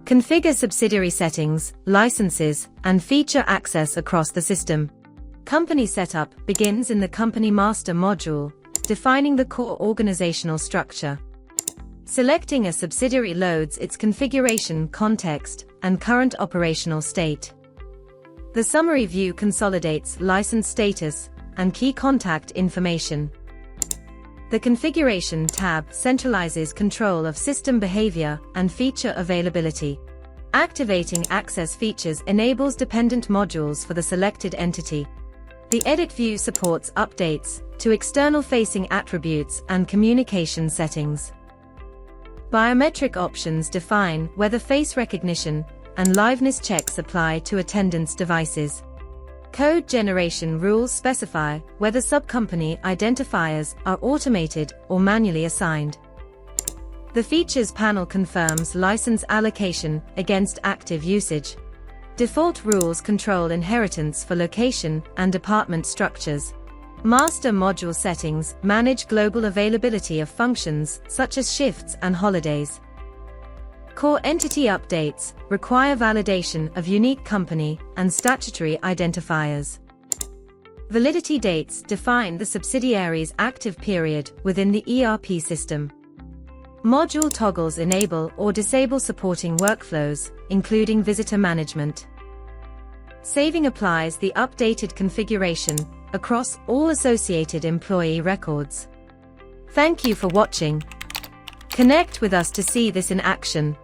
Configure subsidiary settings, licenses, and feature access across the system. Company setup begins in the Company Master module, defining the core organizational structure. Selecting a subsidiary loads its configuration, context, and current operational state. The summary view consolidates license status and key contact information. The Configuration tab centralizes control of system behavior and feature availability. Activating access features enables dependent modules for the selected entity. The Edit view supports updates to external-facing attributes and communication settings. Biometric options define whether face recognition and liveness checks apply to attendance devices. Code generation rules specify whether sub-company identifiers are automated or manually assigned. The Features panel confirms license allocation against active usage. Default rules control inheritance for location and department structures. Master module settings manage global availability of functions such as shifts and holidays. Core entity updates require validation of unique company and statutory identifiers. Validity dates define the subsidiary's active period within the ERP system. Module toggles enable or disable supporting workflows, including visitor management. Saving applies the updated configuration across all associated employee records. Thank you for watching. Connect with us to see this in action.